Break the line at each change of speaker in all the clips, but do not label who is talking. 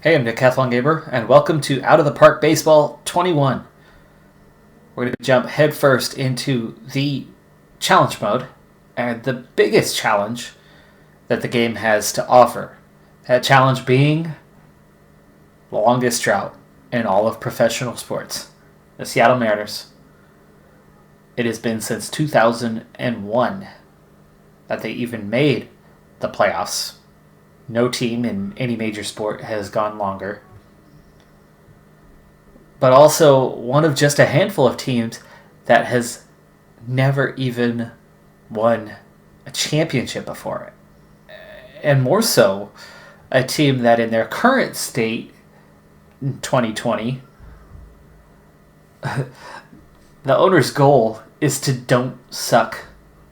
Hey, I'm Decathlon Gamer, and welcome to Out of the Park Baseball 21. We're going to jump headfirst into the challenge mode, and the biggest challenge that the game has to offer. That challenge being the longest drought in all of professional sports. The Seattle Mariners. It has been since 2001 that they even made the playoffs. No team in any major sport has gone longer. But also one of just a handful of teams that has never even won a championship before. And more so, a team that in their current state, in 2020, the owner's goal is to don't suck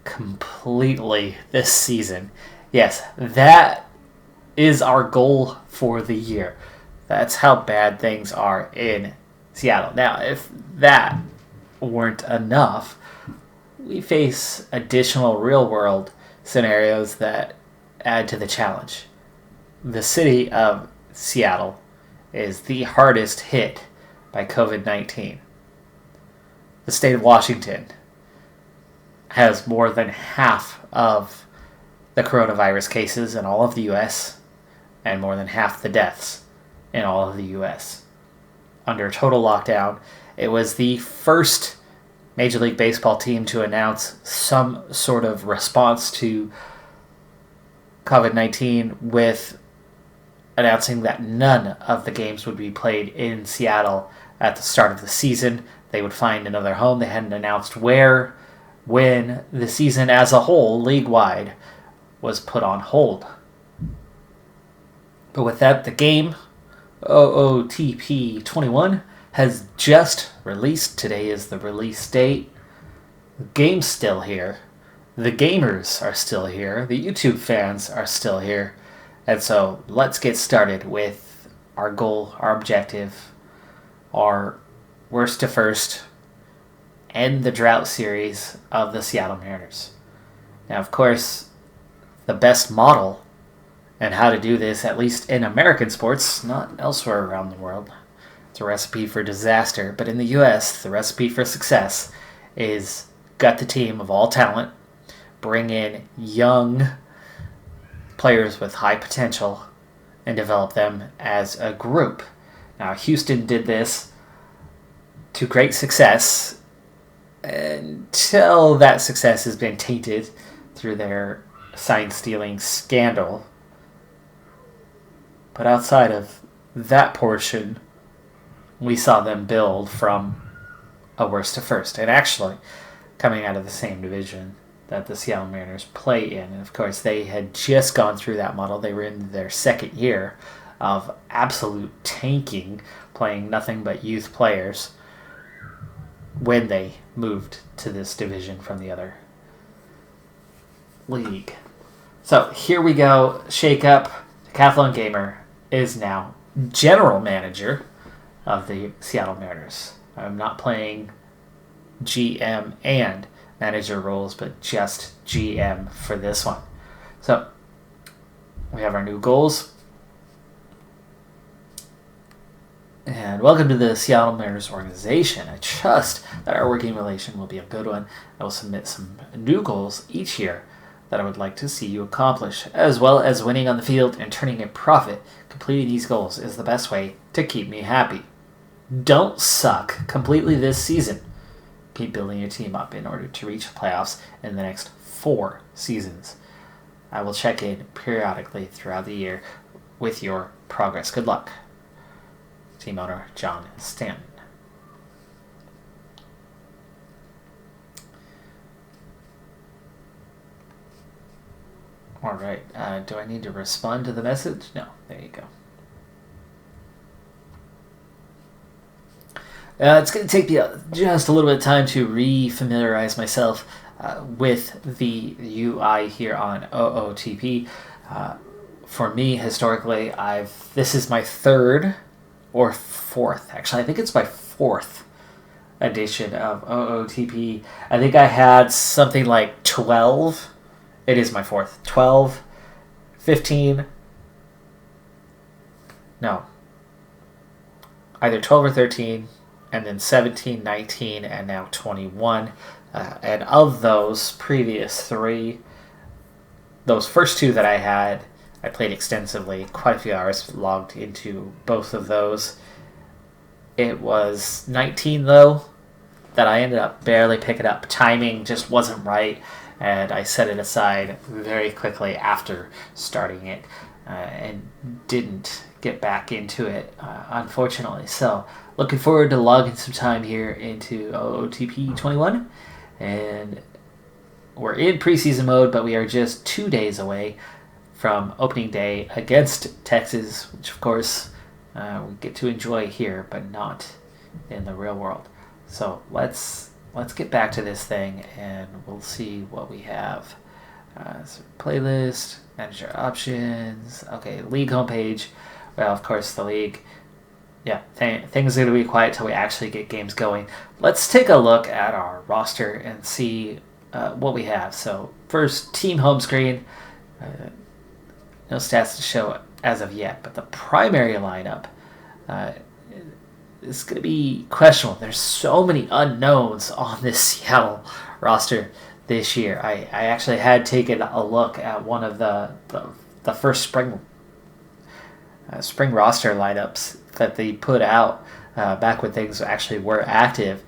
completely this season. Yes, that is our goal for the year. That's how bad things are in Seattle. Now, if that weren't enough, we face additional real-world scenarios that add to the challenge. The city of Seattle is the hardest hit by COVID-19. The state of Washington has more than half of the coronavirus cases in all of the U.S., and more than half the deaths in all of the U.S. Under total lockdown, it was the first Major League Baseball team to announce some sort of response to COVID-19 with announcing that none of the games would be played in Seattle at the start of the season. They would find another home. They hadn't announced where, when the season as a whole, league-wide, was put on hold. But with that, the game, OOTP 21, has just released. Today is the release date. The game's still here. The gamers are still here. The YouTube fans are still here. And so let's get started with our goal, our objective, our worst to first, end the drought series of the Seattle Mariners. Now, of course, the best model and how to do this, at least in American sports, not elsewhere around the world. It's a recipe for disaster, but in the U.S., the recipe for success is gut the team of all talent, bring in young players with high potential, and develop them as a group. Now, Houston did this to great success until that success has been tainted through their sign-stealing scandal. But outside of that portion, we saw them build from a worst to first. And actually, coming out of the same division that the Seattle Mariners play in. And of course, they had just gone through that model. They were in their second year of absolute tanking, playing nothing but youth players when they moved to this division from the other league. So here we go. Shake up. Decathlon Gamer is now general manager of the Seattle Mariners. I'm not playing GM and manager roles, but just GM for this one. So we have our new goals. And welcome to the Seattle Mariners organization. I trust that our working relation will be a good one. I will submit some new goals each year that I would like to see you accomplish, as well as winning on the field and turning a profit. Completing these goals is the best way to keep me happy. Don't suck completely this season. Keep building your team up in order to reach the playoffs in the next 4 seasons. I will check in periodically throughout the year with your progress. Good luck. Team owner John Stanton. All right. Do I need to respond to the message? No. There you go. It's going to take me just a little bit of time to re-familiarize myself with the UI here on OOTP. For me, historically, this is my third or fourth. Actually, I think it's my fourth edition of OOTP. I think I had something like 12. It is my fourth. 12, 15, no, either 12 or 13, and then 17, 19, and now 21. And of those previous three, those first two that I had, I played extensively, quite a few hours logged into both of those. It was 19, though, that I ended up barely picking up. Timing just wasn't right, and I set it aside very quickly after starting it and didn't get back into it, unfortunately. So, looking forward to logging some time here into OOTP 21, and we're in preseason mode, but we are just 2 days away from opening day against Texas, which of course we get to enjoy here, but not in the real world. So let's get back to this thing, and we'll see what we have. So playlist, manager options. Okay, league homepage. Well, of course, the league. Yeah, things are going to be quiet till we actually get games going. Let's take a look at our roster and see what we have. So first, team home screen. No stats to show as of yet, but the primary lineup is going to be questionable. There's so many unknowns on this Seattle roster this year. I actually had taken a look at one of the first spring roster lineups that they put out back when things actually were active.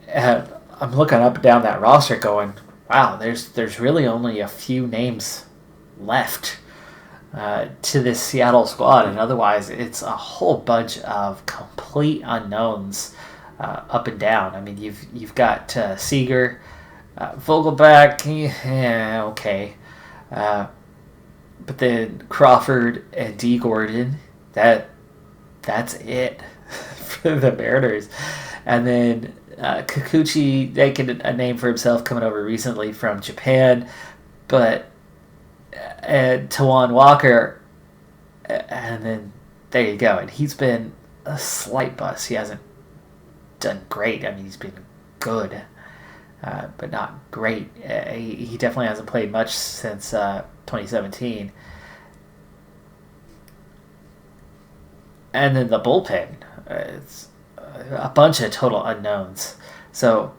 And I'm looking up and down that roster going, wow, there's really only a few names left to this Seattle squad, and otherwise it's a whole bunch of complete unknowns up and down. I mean, you've got Seager, Vogelback, yeah, okay, but then Crawford and D. Gordon. That's it for the Mariners, and then Kikuchi making a name for himself, coming over recently from Japan, but. And Tawan Walker, and then there you go. And he's been a slight bust. He hasn't done great. I mean, he's been good, but not great. He definitely hasn't played much since 2017. And then the bullpen, it's a bunch of total unknowns. So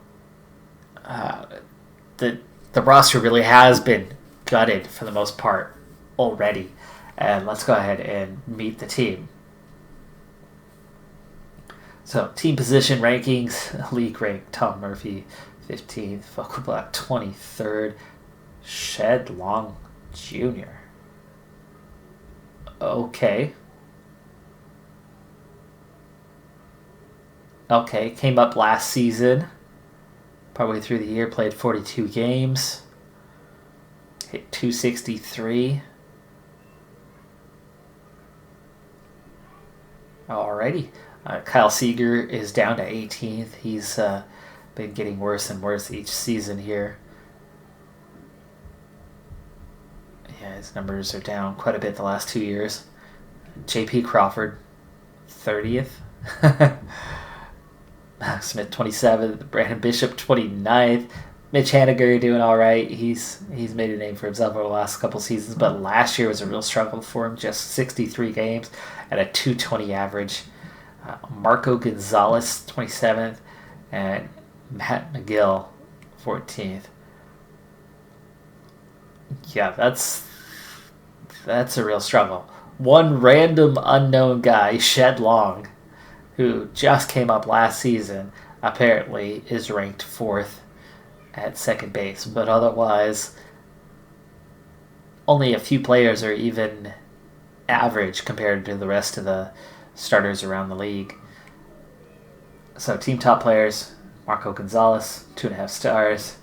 the roster really has been gutted for the most part already. And let's go ahead and meet the team. So, team position rankings, league rank, Tom Murphy, 15th, Vogelbach, 23rd, Shed Long Jr. Okay, came up last season, partway through the year, played 42 games. Hit 263. Alrighty. Kyle Seager is down to 18th. He's been getting worse and worse each season here. Yeah, his numbers are down quite a bit the last 2 years. J.P. Crawford, 30th. Smith, 27th. Brandon Bishop, 29th. Mitch Haniger doing all right. He's made a name for himself over the last couple seasons, but last year was a real struggle for him. Just 63 games at a 220 average. Marco Gonzalez, 27th, and Matt McGill, 14th. Yeah, that's a real struggle. One random unknown guy, Shed Long, who just came up last season, apparently is ranked 4th at second base, but otherwise only a few players are even average compared to the rest of the starters around the league. So team top players, Marco Gonzalez, 2.5 stars.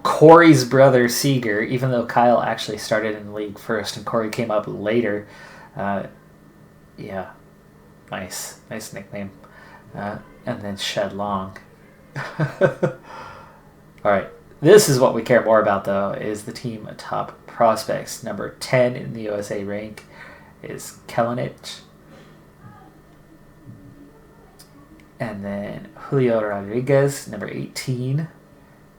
Corey's brother Seager, even though Kyle actually started in the league first and Corey came up later. Yeah, nice nickname. And then Shed Long. Alright, this is what we care more about, though, is the team top prospects. Number 10 in the USA rank is Kelenic. And then Julio Rodriguez, number 18,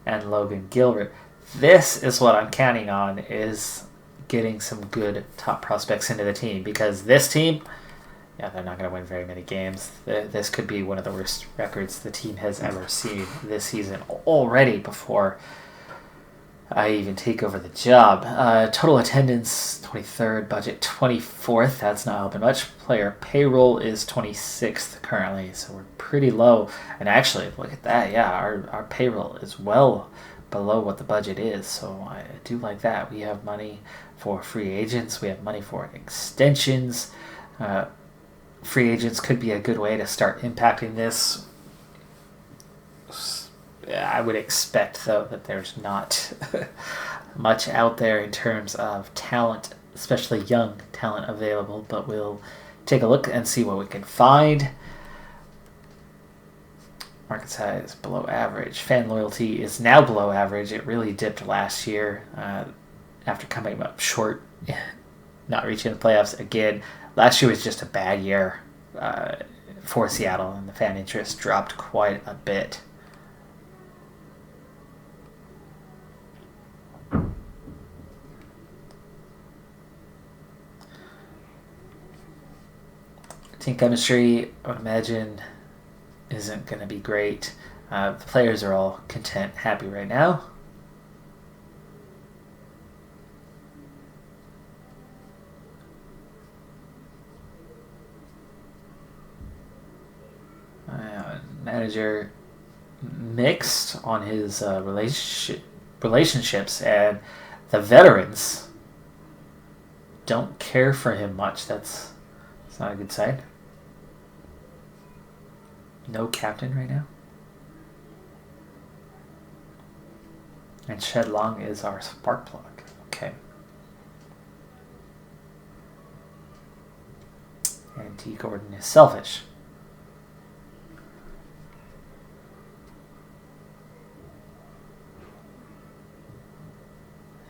and Logan Gilbert. This is what I'm counting on, is getting some good top prospects into the team, because this team Yeah, they're not going to win very many games. This could be one of the worst records the team has ever seen this season already before I even take over the job. Total attendance, 23rd. Budget, 24th. That's not helping much. Player payroll is 26th currently, so we're pretty low. And actually, look at that. Yeah, our payroll is well below what the budget is, so I do like that. We have money for free agents. We have money for extensions. Free agents could be a good way to start impacting this. I would expect, though, that there's not much out there in terms of talent, especially young talent available, but we'll take a look and see what we can find. Market size below average. Fan loyalty is now below average. It really dipped last year after coming up short, not reaching the playoffs again. Last year was just a bad year for Seattle, and the fan interest dropped quite a bit. Team chemistry, I would imagine, isn't going to be great. The players are all content, happy right now. Manager mixed on his relationships, and the veterans don't care for him much. That's not a good sign. No captain right now. And Shed Long is our spark plug. Okay. And T. Gordon is selfish.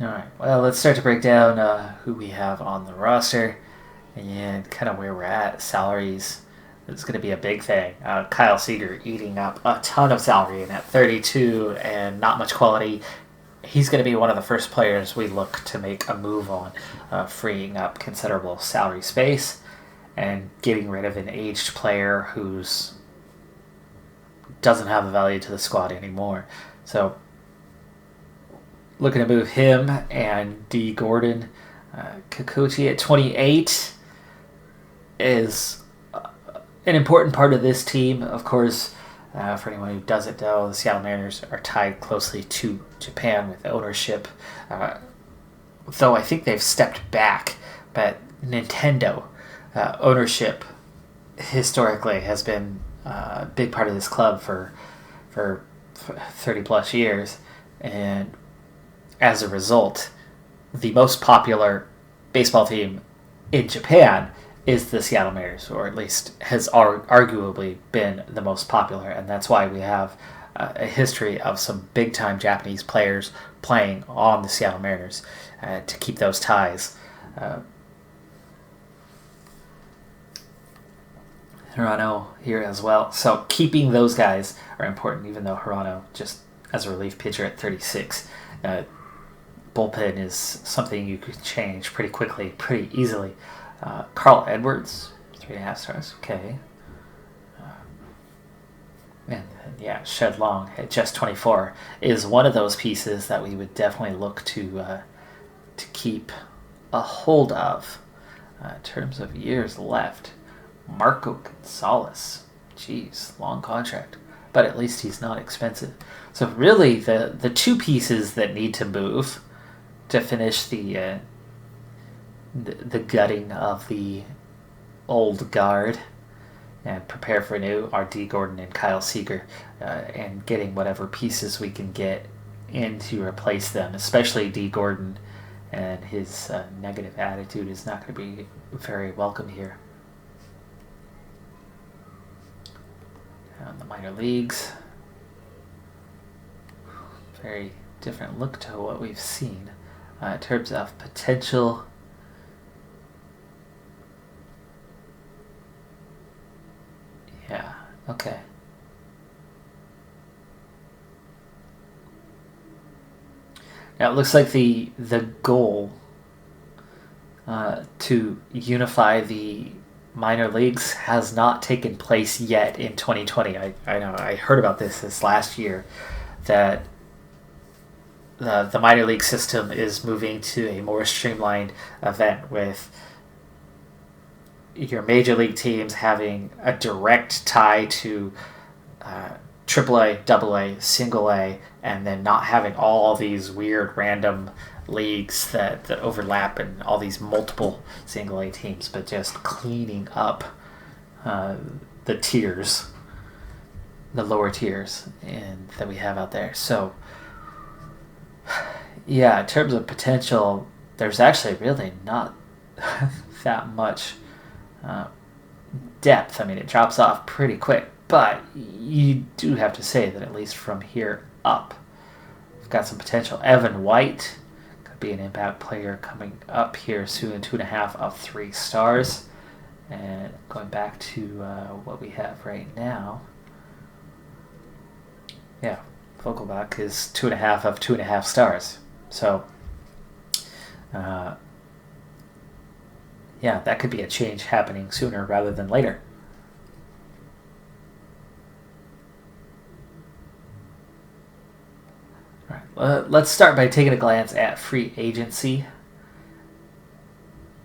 Alright, well, let's start to break down who we have on the roster and kind of where we're at. Salaries. It's going to be a big thing. Kyle Seager eating up a ton of salary, and at 32 and not much quality, he's going to be one of the first players we look to make a move on, freeing up considerable salary space and getting rid of an aged player who's doesn't have a value to the squad anymore. So looking to move him and D. Gordon. Kikuchi at 28 is an important part of this team. Of course, for anyone who doesn't know, the Seattle Mariners are tied closely to Japan with ownership. Though I think they've stepped back, but Nintendo ownership historically has been a big part of this club for 30 plus years, and as a result, the most popular baseball team in Japan is the Seattle Mariners, or at least has arguably been the most popular, and that's why we have a history of some big-time Japanese players playing on the Seattle Mariners to keep those ties. Hirano here as well. So keeping those guys are important, even though Hirano, just as a relief pitcher at 36, bullpen is something you could change pretty quickly, pretty easily. Carl Edwards, 3.5 stars. Okay. And yeah, Shed Long at just 24 is one of those pieces that we would definitely look to keep a hold of. In terms of years left, Marco Gonzalez. Jeez, long contract. But at least he's not expensive. So really, the two pieces that need to move to finish the gutting of the old guard and prepare for new are D. Gordon and Kyle Seager, and getting whatever pieces we can get in to replace them, especially D. Gordon, and his negative attitude is not going to be very welcome here. In the minor leagues, very different look to what we've seen. In terms of potential, yeah, okay. Now it looks like the goal to unify the minor leagues has not taken place yet in 2020. I know I heard about this last year, that the minor league system is moving to a more streamlined event with your major league teams having a direct tie to AAA, AA, single A, and then not having all these weird random leagues that overlap and all these multiple single A teams, but just cleaning up the tiers, the lower tiers, and that we have out there. So, yeah, in terms of potential, there's actually really not that much depth. I mean, it drops off pretty quick, but you do have to say that at least from here up, we've got some potential. Evan White could be an impact player coming up here soon, 2.5 of 3 stars. And going back to what we have right now, yeah, Vogelbach is 2.5 of 2.5 stars. So, yeah, that could be a change happening sooner rather than later. All right, let's start by taking a glance at free agency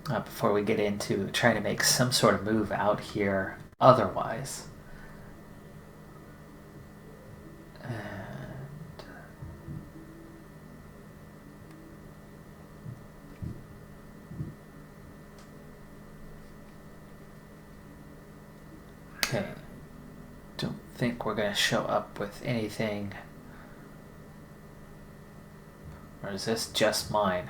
before we get into trying to make some sort of move out here otherwise. Okay, don't think we're going to show up with anything. Or is this just mine?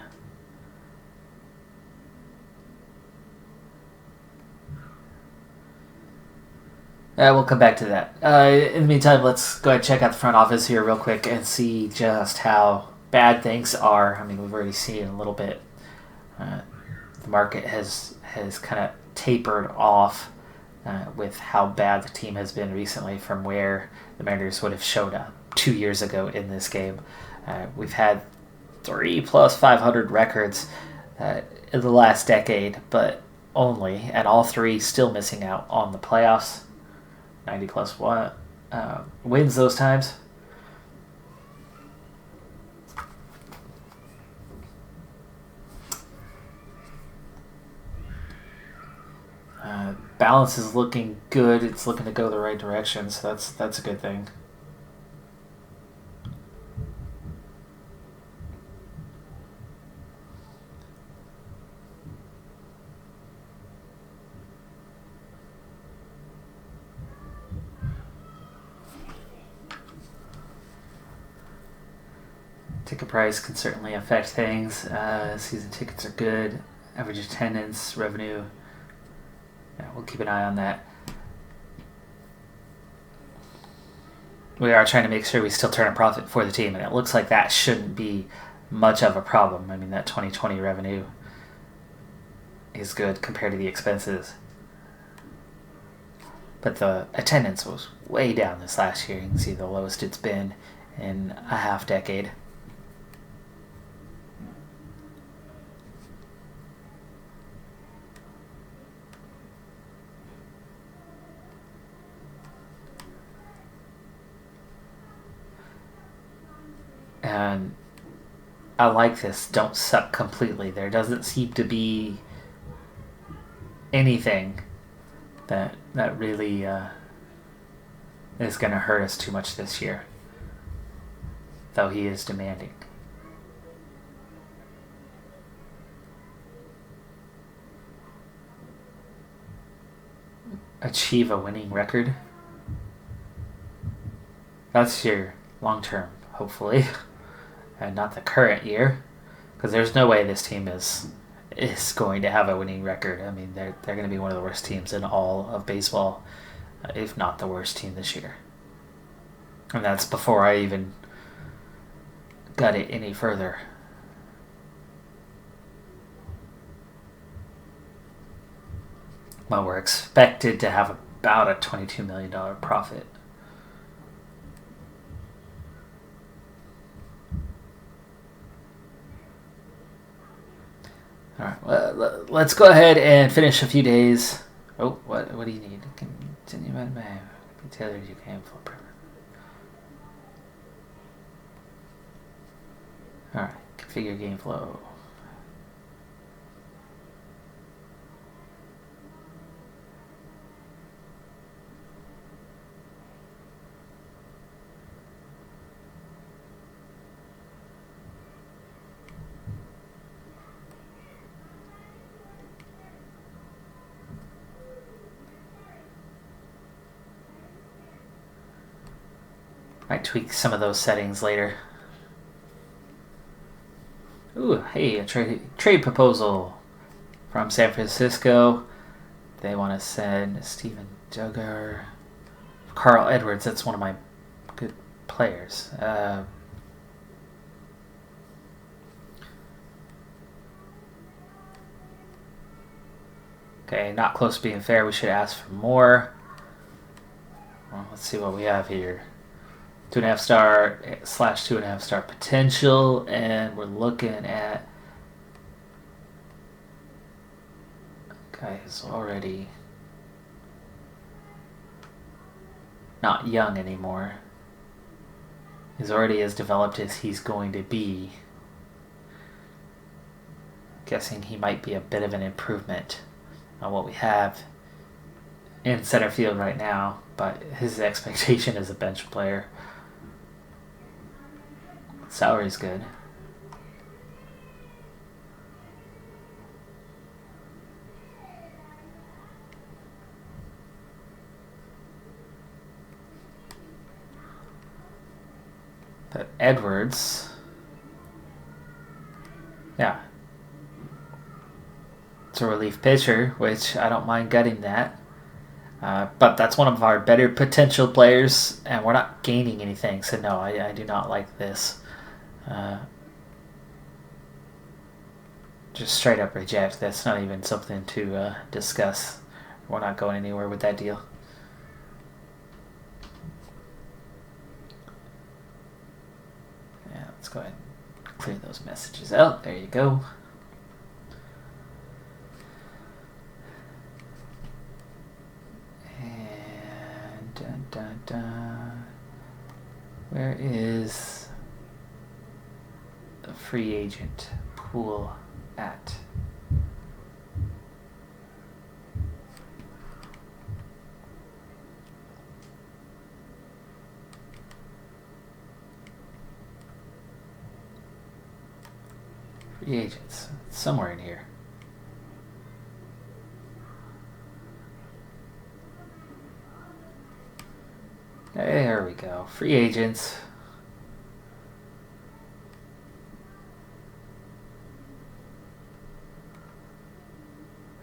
We'll come back to that. In the meantime, let's go ahead and check out the front office here real quick and see just how bad things are. I mean, we've already seen a little bit. The market has kind of tapered off with how bad the team has been recently from where the Mariners would have showed up 2 years ago in this game. We've had 3 plus 500 records in the last decade, but only, and all 3 still missing out on the playoffs. 90 plus wins those times. Balance is looking good. It's looking to go the right direction, so that's a good thing. Ticket price can certainly affect things. Season tickets are good. Average attendance, revenue. Yeah, we'll keep an eye on that. We are trying to make sure we still turn a profit for the team, and it looks like that shouldn't be much of a problem. I mean, that 2020 revenue is good compared to the expenses. But the attendance was way down this last year. You can see the lowest it's been in a half decade. And I like this. Don't suck completely. There doesn't seem to be anything that really is going to hurt us too much this year. Though he is demanding. Achieve a winning record. That's your long term, hopefully. And not the current year, because there's no way this team is going to have a winning record. I mean, they're going to be one of the worst teams in all of baseball, if not the worst team this year. And that's before I even got it any further. Well, we're expected to have about a $22 million profit. All right, let's go ahead and finish a few days Oh, what do you need? Continue my man. Be tailored you can for. Alright, configure game flow. Might tweak some of those settings later. Ooh, hey, a trade proposal from San Francisco. They want to send Steven Duggar, Carl Edwards. That's one of my good players. Okay, not close to being fair. We should ask for more. Well, let's see what we have here. 2.5 star / 2.5 star potential, and we're looking at a guy who's already not young anymore. He's already as developed as he's going to be. Guessing he might be a bit of an improvement on what we have in center field right now, but his expectation is a bench player. Salary's good. But Edwards, yeah, it's a relief pitcher, which I don't mind getting that. But that's one of our better potential players, and we're not gaining anything, so no, I do not like this. Just straight up reject. That's not even something to discuss. We're not going anywhere with that deal. Yeah, let's go ahead and clear those messages out. There you go. And where is the free agent pool at? Free agents. It's somewhere in here. There we go. Free agents.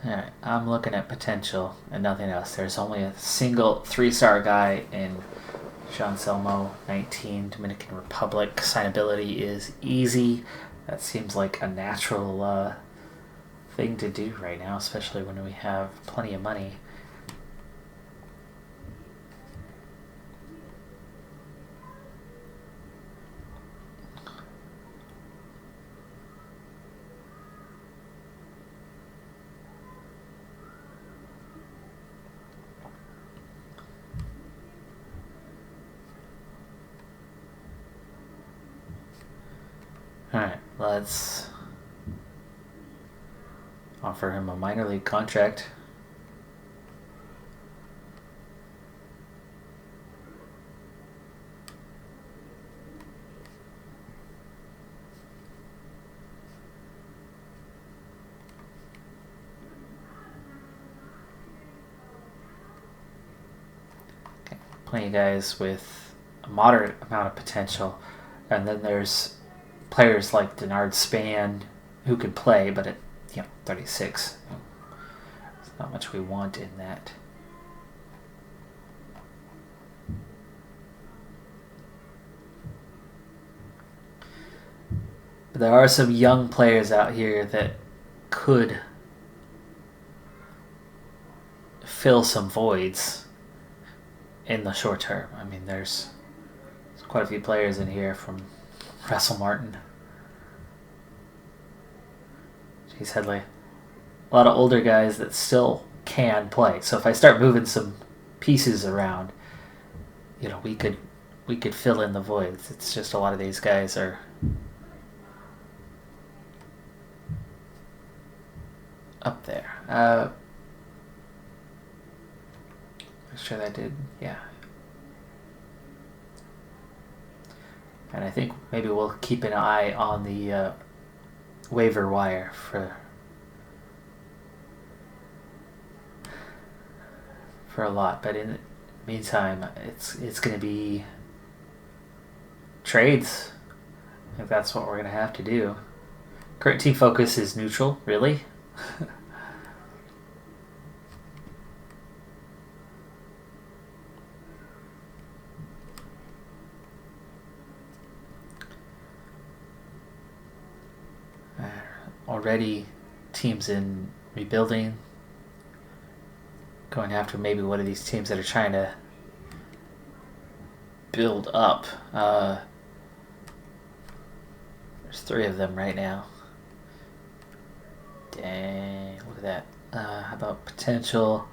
Alright, I'm looking at potential and nothing else. There's only a single 3-star guy in Jean Selmo, 19, Dominican Republic. Signability is easy. That seems like a natural thing to do right now, especially when we have plenty of money. Alright, let's offer him a minor league contract. Okay, plenty of guys with a moderate amount of potential, and then there's players like Denard Span who could play, but at 36, there's not much we want in that. But there are some young players out here that could fill some voids in the short term. I mean, there's quite a few players in here from Russell Martin, Chase Headley. A lot of older guys that still can play. So if I start moving some pieces around, we could fill in the voids. It's just a lot of these guys are up there. Make sure that did, yeah. And I think maybe we'll keep an eye on the waiver wire for a lot. But in the meantime, it's going to be trades. I think that's what we're going to have to do. Current team focus is neutral, really? Already teams in rebuilding, going after maybe one of these teams that are trying to build up. There's 3 of them right now. Dang, look at that. How about potential?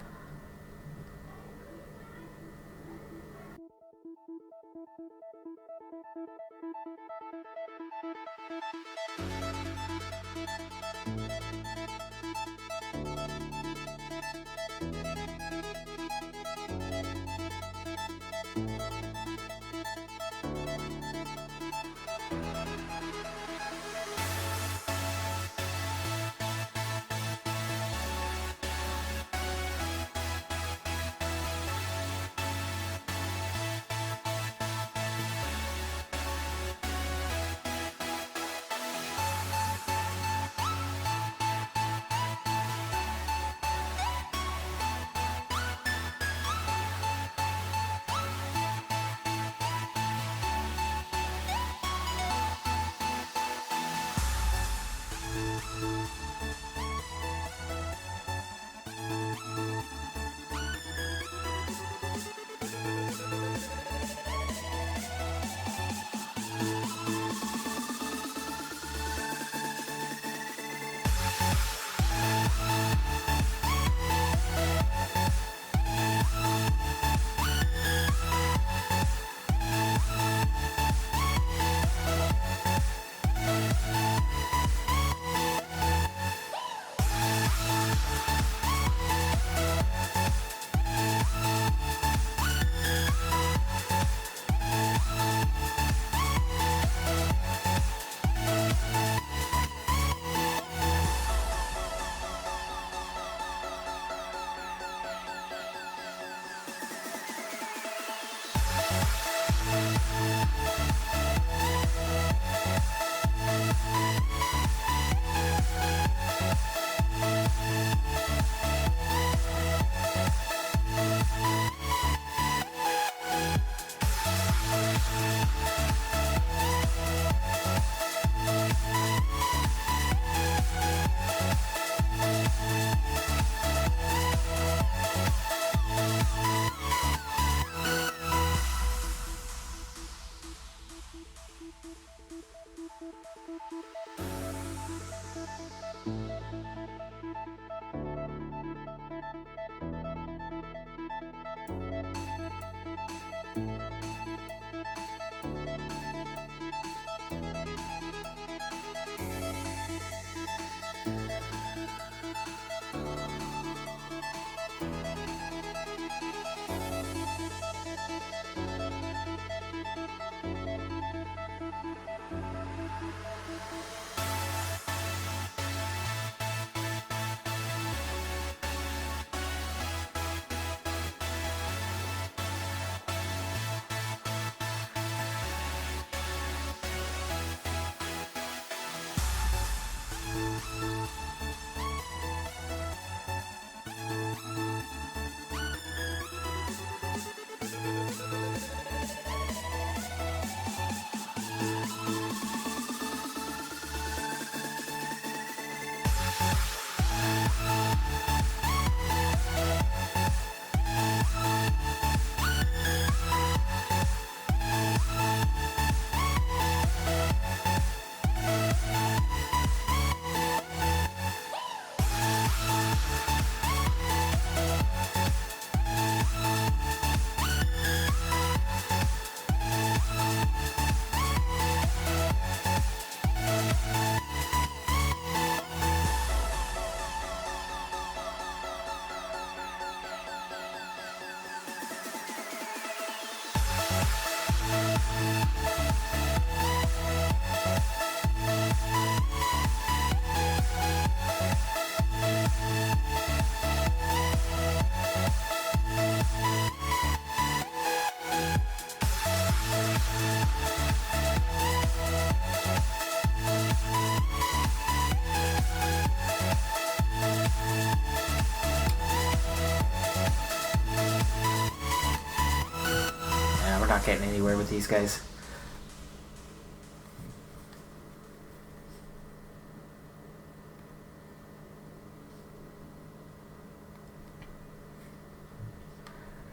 not getting anywhere with these guys.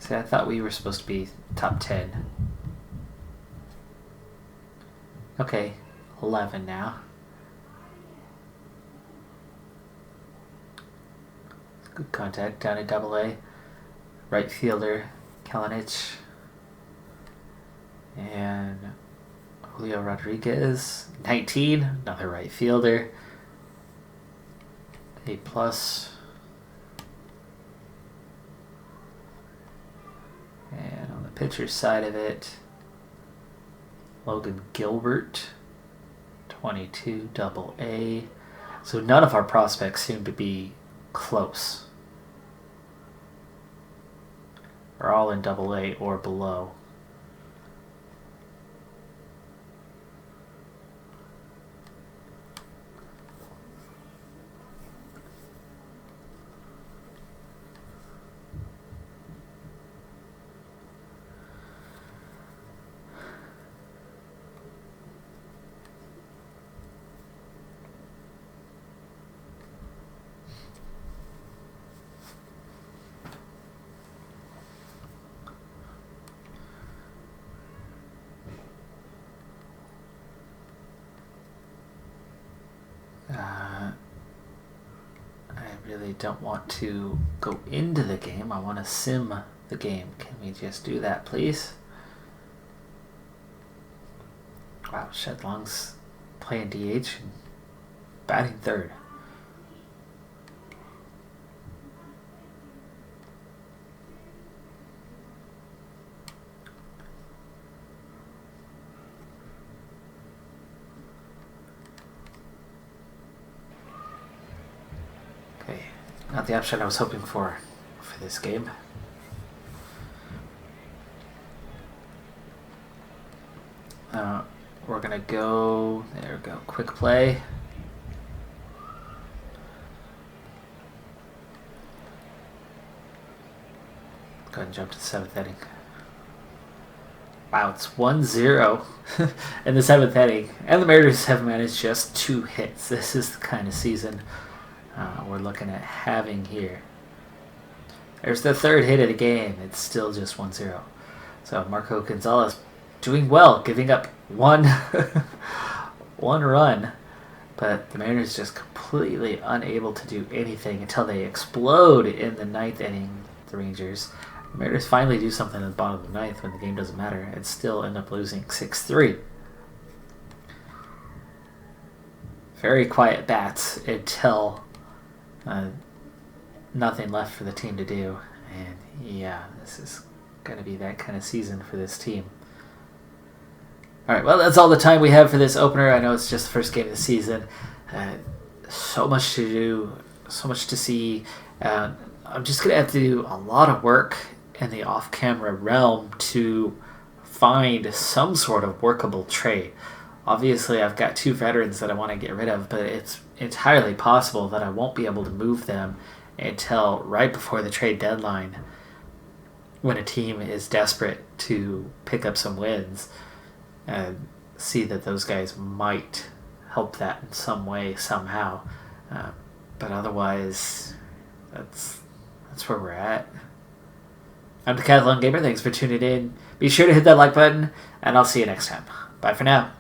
See, I thought we were supposed to be top 10. Okay, 11 now. Good contact down at double A. Right fielder, Kalinic. And Julio Rodriguez, 19, another right fielder. A plus. And on the pitcher's side of it, Logan Gilbert, 22, double A. So none of our prospects seem to be close. Are all in double A or below. I really don't want to go into the game. I want to sim the game. Can we just do that, please? Wow, Shedlong's playing DH and batting third. Not the option I was hoping for this game. We're gonna go, there we go, quick play. Go ahead and jump to the 7th inning. Wow, it's 1-0 in the 7th inning. And the Mariners have managed just 2 hits. This is the kind of season we're looking at having here. There's the 3rd hit of the game. It's still just 1-0. So Marco Gonzalez doing well, giving up one run. But the Mariners just completely unable to do anything until they explode in the 9th inning, the Rangers. The Mariners finally do something at the bottom of the 9th when the game doesn't matter and still end up losing 6-3. Very quiet bats until nothing left for the team to do. And yeah, this is going to be that kind of season for this team. Alright, well, that's all the time we have for this opener. I know it's just the first game of the season. So much to do, so much to see. I'm just going to have to do a lot of work in the off-camera realm to find some sort of workable trade. Obviously, I've got 2 veterans that I want to get rid of, but it's entirely possible that I won't be able to move them until right before the trade deadline, when a team is desperate to pick up some wins, and see that those guys might help that in some way, somehow. But otherwise, that's where we're at. I'm Decathlon Gamer. Thanks for tuning in. Be sure to hit that like button, and I'll see you next time. Bye for now.